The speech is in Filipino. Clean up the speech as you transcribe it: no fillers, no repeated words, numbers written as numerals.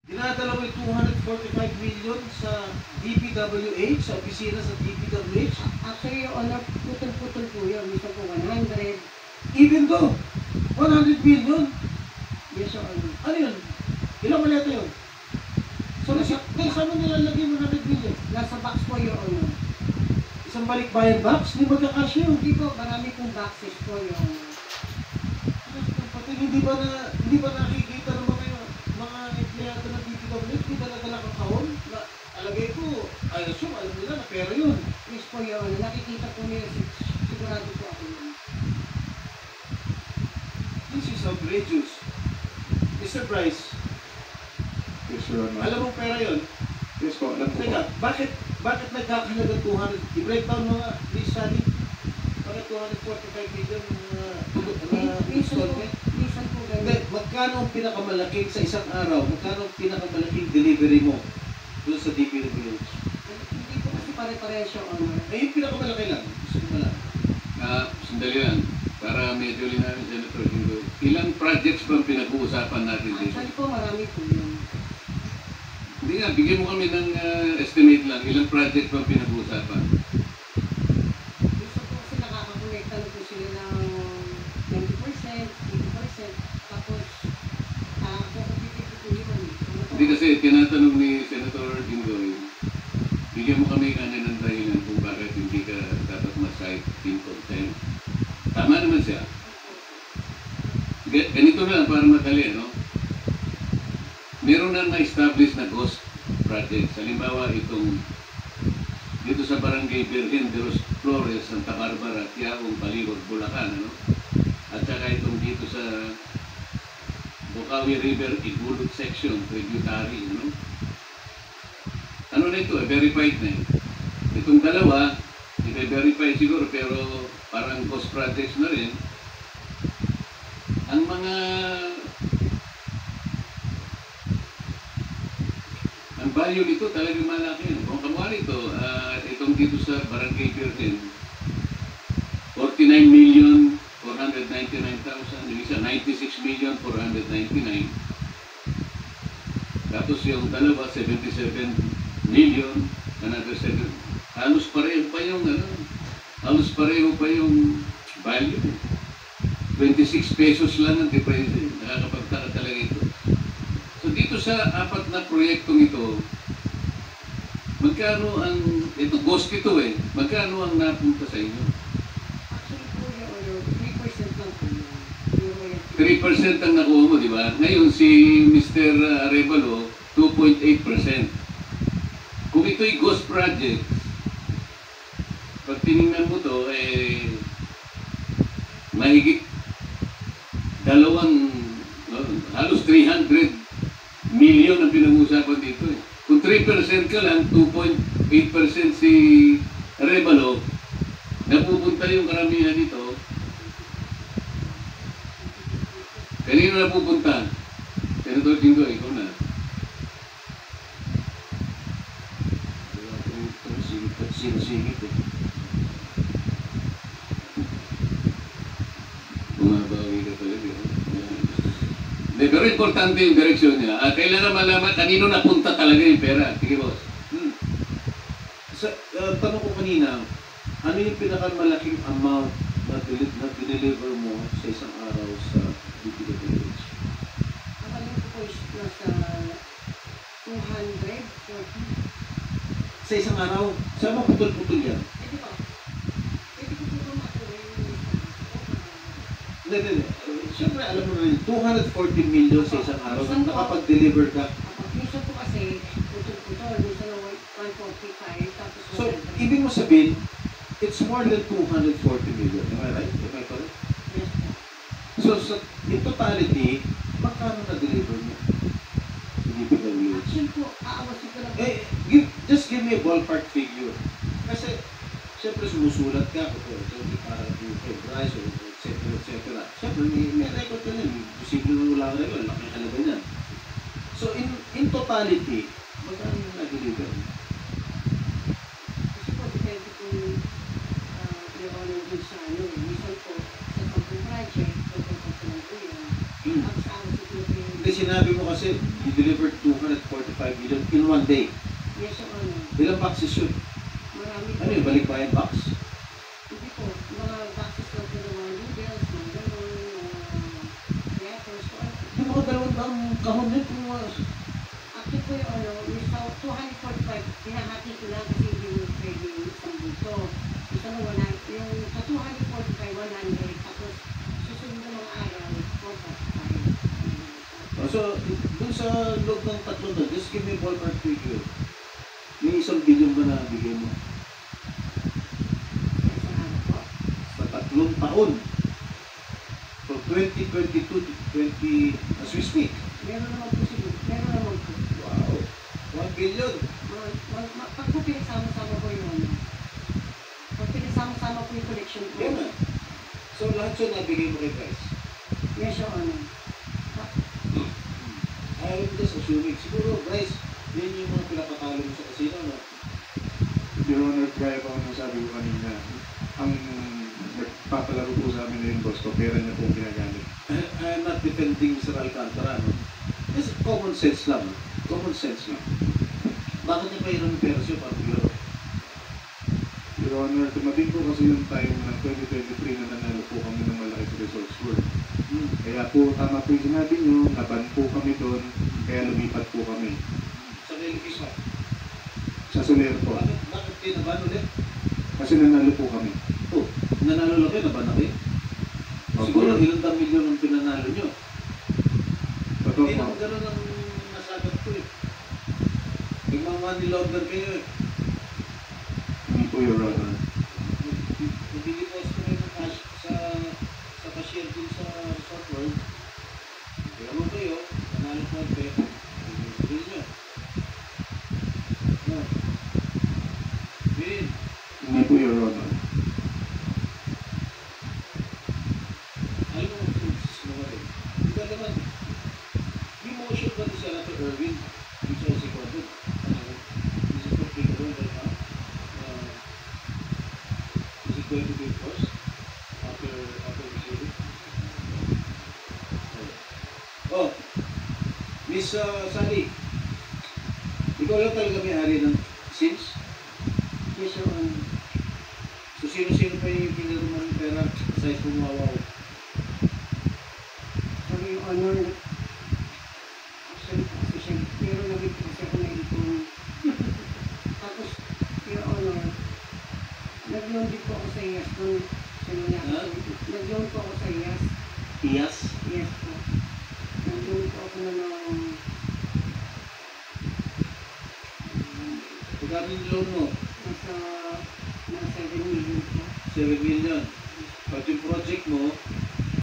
Dinadala mo yung 245 million sa DPWH, sa opisina sa DPWH. Actually, Your Honor, putol-putol po yun. Gusto po 100. Even though, 100 million. Yes, Your Honor. Ano yun? Ilang maleta yun? So, saan mo nilalagay 100 million? Nasa box po, Your Honor. Isang balikbayan box? Hindi magkakasya yun. Hindi po, marami pong boxes po, Your Honor. Pati hindi ba nakikita ng mga empleyado ng DPWH, hindi dala-dala kang kahon? Alagay ko, I assume, alam nila na pera yun. Yes po, Your Honor. Nakikita po niyo, sigurado po ako yun. This is outrageous. Mr. Bryce, Yes, Your Honor. alam mo pera yun? Yes po, alam ko po. Teka, bakit nagkakalaga 200? I-breakdown mo nga, please, Sally. Bakit 245 million installment? Minsan po Hindi, ganun. magkano ang pinakamalaking sa isang araw? Magkano ang pinakamalaking delivery mo doon sa DPWH? Hindi po kasi pare-parehas, Your Honor. Eh, yung pinakamalaki lang. Gusto mo lang. Sandali lang, para medyo linawin, Senator Jingo. Ilang projects bang pinag-uusapan natin dito? Actually po, marami po yun. Hindi nga, bigyan mo kami ng estimate lang. Ilang projects bang pinag-uusapan? Gusto po kasi nakakakonekta na po sila ng 20%, 80%. Tapos, kukupitin po yun. Hindi kasi tinatanong ni Senator Jingoy, bigyan mo kami kanin ng dahilan kung bakit hindi ka dapat ma-cite in contempt. Tama naman siya. Ganito na lang para madali, no? Meron na na-establish na ghost projects. Halimbawa, itong dito sa Barangay Virgen de los Flores, Santa Barbara, Tiaong, Baliwag, Bulacan, ano? At saka itong dito sa Bukawi River, Igulot section, tributary, ano? Ano na ito? Verified na eh. Itong dalawa, i-verify siguro, pero parang ghost projects na rin. Ang mga ang value nito talagang malaki. Kung kamali ito, itong dito sa Barangay Virgen, 49,499,000, yung isa 96,499,000. Tapos yung dalawa, 77,107,000. Halos pareho pa yung value. 26 pesos lang ang difference. Nakakapagtaka talaga ito. So dito sa apat na proyektong ito, magkano ang, ito ghost ito eh, magkano ang napunta sa inyo? Actually po, Your Honor, 3% lang po yun. 3% ang nakuha mo, di ba? Ngayon si Mr. Arevalo, 2.8%. Kung ito'y ghost project, pag tinignan mo to, mahigit halos 300 million ang pinag-uusapan dito eh. Kung 3% ka lang, 2.8% si Arevalo, napupunta yung karamihan dito. Kanino napupunta? Senator Jingo, ikaw na. Singit eh. Bumabawi ka talaga. Hindi, pero importante yung direksyon niya. Kailangan malaman kanino napunta talaga yung pera. Sige, boss. Tanong ko kanina, ano yung pinakamalaking amount na deliver mo sa isang araw sa DPWH? Ang alam ko po is nasa 240. Sa isang araw? Saan mo putol-putol yan? Pwede po. Pwede ko po makuha yung Hindi. Siyempre, alam mo na rin, 240 million sa isang araw na nakapag-deliver ka. minsan po kasi, putol-putol. Minsan na 145. Tapos So, 100. ibig mo sabihin, it's more than 240 million. Am I right? Am I correct? Yes po. So, in totality, magkano na-deliver mo? DPWH. Actually po, aawasin ko lang. Just give me a ballpark figure. Kasi, siyempre sumusulat ka, ito para kay Bryce, etc. Siyempre, may record ka na. Posible na wala ka record. Laki ang halaga niyan. So, in totality, magkano yung na-deliver mo? Kasi po, depende po yung dun sa minsan po, sa pag-project, pag-project lang po yun. Tapos aawasin ko po yung Hindi, sinabi mo kasi, you delivered 245 million in one day. Yes, Your Honor. Ilang boxes yun? Marami po. Ano yung balikbayan box? Hindi po. Mga boxes lang po ng mga noodles, mga gano'n, wrappers, po. Yung mga dalawang daang kahon din kung Actually po, Your Honor, yung sa 245, pinahati ko lang kasi hindi mo pwede yung isang bulto. Isa na wala, yung sa 245, 100, tapos susunod na mga araw, 445. So, dun sa loob ng tatlo doon, just give me a ballpark figure. May 1 billion ba na bigay mo? Sa araw po. Sa 3 taon. From 2022 to 20, as we speak. Meron naman po siguro. Meron naman po. Wow. 1 billion. Pag po pinagsama-sama po yung ano. Pag pinagsama-sama po yung collection po. Yan na. So, lahat yun nabigay mo kay Bryce. Yes, Your Honor. I'm just assuming. Siguro, Bryce, yan yung mga pinapatalo mo sa casino, no? Your Honor, kaya pa ako sabi ko kanina, ang nagpapalaro po sa amin na yung boss ko, pera niya po ginagamit. I'm not defending Mr. Alcantara, no? It's common sense lang. Common sense lang. Bakit niya mayroon ng pera siya para bigyan? Your Honor, dumating po kasi yung time ng 2023 na nanalo po kami ng malaki sa Resorts World. Kaya po, tama po yung sinabi nyo, naban po kami doon, kaya lumipat po kami. Sa Philippines pa. Sa Soler po. Bakit kayo naban ulit? Kasi nanalo po kami. Oh, nanalo lang kayo, naban na kayo. Siguro ilang dang milyon ang pinanalo nyo. Totoo Hindi po. naman ganun ang nasagot ko eh. Nagmamoney launderer kayo eh. Hindi po, Your Honor. Nag-deposit kayo ng cash sa cashier dun sa Resort World. Kaya mo kayo, nanalo po ang pera. Hindi nyo. No. Bin, Hindi po, Your Honor. alam mo kung sinunod rin. Hindi ka naman. Yung motion ba ni Senator Erwin? Yung sa segundo. Is it applicable right now? Is it going to be enforced after this hearing? Oh, Miss Sally, ikaw lang talaga may-ari ng Sims? Yes, Your Honor. So sino-sino pa yung pinaruman ng pera aside from Wawaw? Sabi Your Honor, actually po kasi siya, pero nabit po kasi ako na itong tapos, Your Honor, nag-loan din po ako sa IAS doon. Ha? Nag-loan po ako sa IAS. Iyas? Yes po. Nag-loan po ako na ng Pagkano yung loan mo? nasa 7 million po. 7 million. But yung project mo,